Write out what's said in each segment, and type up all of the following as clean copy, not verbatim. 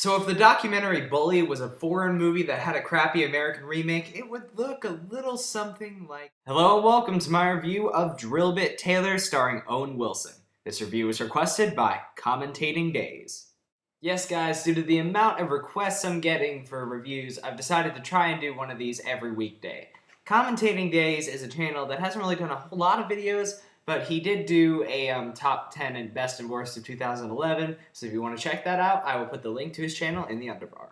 So if the documentary Bully was a foreign movie that had a crappy American remake, it would look a little something like... Hello and welcome to my review of Drillbit Taylor starring Owen Wilson. This review was requested by Commentating Days. Yes guys, due to the amount of requests I'm getting for reviews, I've decided to try and do one of these every weekday. Commentating Days is a channel that hasn't really done a whole lot of videos, but he did do a top 10 and best and worst of 2011, so if you want to check that out, I will put the link to his channel in the underbar.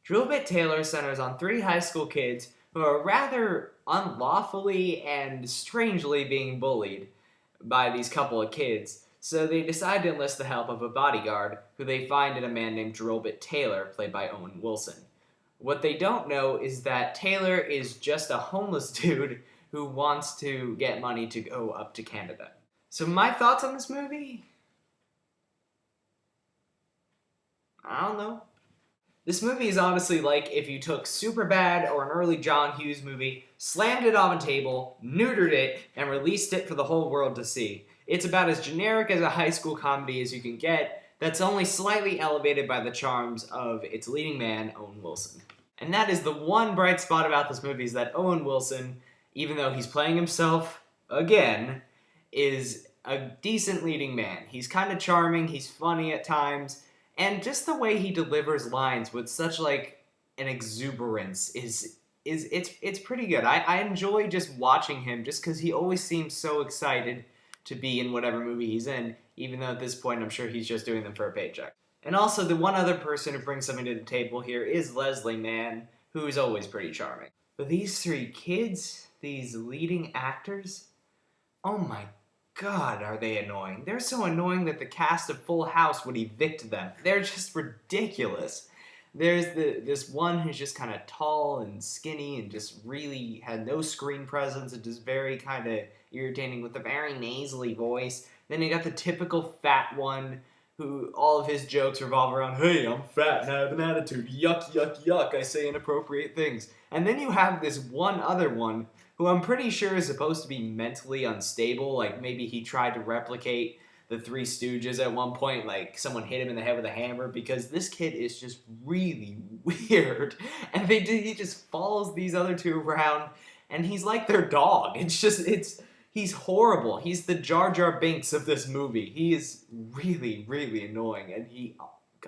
Drillbit Taylor centers on three high school kids who are rather unlawfully and strangely being bullied by these couple of kids, so they decide to enlist the help of a bodyguard who they find in a man named Drillbit Taylor, played by Owen Wilson. What they don't know is that Taylor is just a homeless dude who wants to get money to go up to Canada. So my thoughts on this movie? I don't know. This movie is honestly like if you took Superbad or an early John Hughes movie, slammed it on a table, neutered it, and released it for the whole world to see. It's about as generic as a high school comedy as you can get, that's only slightly elevated by the charms of its leading man, Owen Wilson. And that is the one bright spot about this movie, is that Owen Wilson, even though he's playing himself again, is a decent leading man. He's kind of charming, he's funny at times, and just the way he delivers lines with such like an exuberance it's pretty good. I enjoy just watching him just because he always seems so excited to be in whatever movie he's in, even though at this point I'm sure he's just doing them for a paycheck. And also the one other person who brings something to the table here is Leslie Mann, who is always pretty charming. But these three kids, these leading actors, oh my god, are they annoying. They're so annoying that the cast of Full House would evict them. They're just ridiculous. There's this one who's just kind of tall and skinny and just really had no screen presence and just very kind of irritating with a very nasally voice. Then you got the typical fat one who all of his jokes revolve around, hey, I'm fat and I have an attitude, yuck, yuck, yuck, I say inappropriate things. And then you have this one other one who I'm pretty sure is supposed to be mentally unstable, like maybe he tried to replicate the Three Stooges at one point, like someone hit him in the head with a hammer, because this kid is just really weird. And he just follows these other two around, and he's like their dog. He's horrible. He's the Jar Jar Binks of this movie. He is really, really annoying, and he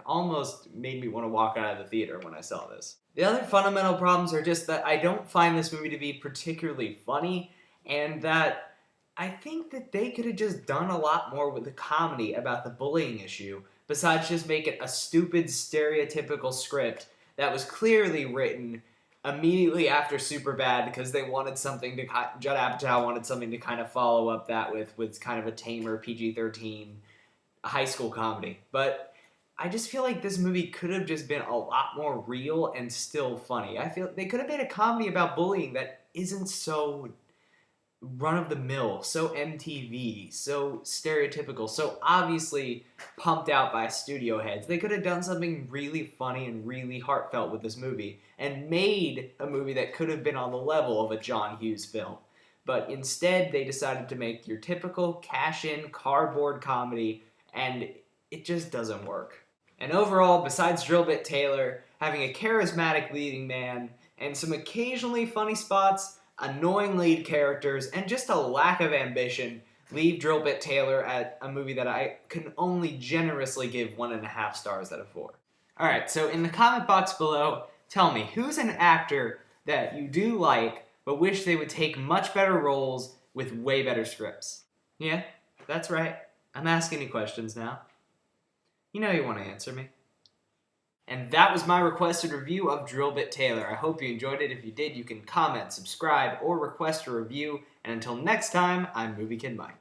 almost made me want to walk out of the theater when I saw this. The other fundamental problems are just that I don't find this movie to be particularly funny, and that I think that they could have just done a lot more with the comedy about the bullying issue, besides just make it a stupid, stereotypical script that was clearly written immediately after Superbad because they wanted something to... Judd Apatow wanted something to kind of follow up that with kind of a tamer PG-13 high school comedy. But I just feel like this movie could have just been a lot more real and still funny. I feel they could have made a comedy about bullying that isn't so run-of-the-mill, so MTV, so stereotypical, so obviously pumped out by studio heads. They could have done something really funny and really heartfelt with this movie and made a movie that could have been on the level of a John Hughes film. But instead, they decided to make your typical cash-in cardboard comedy, and it just doesn't work. And overall, besides Drillbit Taylor having a charismatic leading man and some occasionally funny spots, annoying lead characters, and just a lack of ambition, leave Drillbit Taylor at a movie that I can only generously give 1.5 stars out of 4. Alright, so in the comment box below, tell me, who's an actor that you do like, but wish they would take much better roles with way better scripts? Yeah, that's right. I'm asking you questions now. You know you want to answer me. And that was my requested review of Drillbit Taylor. I hope you enjoyed it. If you did, you can comment, subscribe, or request a review. And until next time, I'm Movie Kid Mike.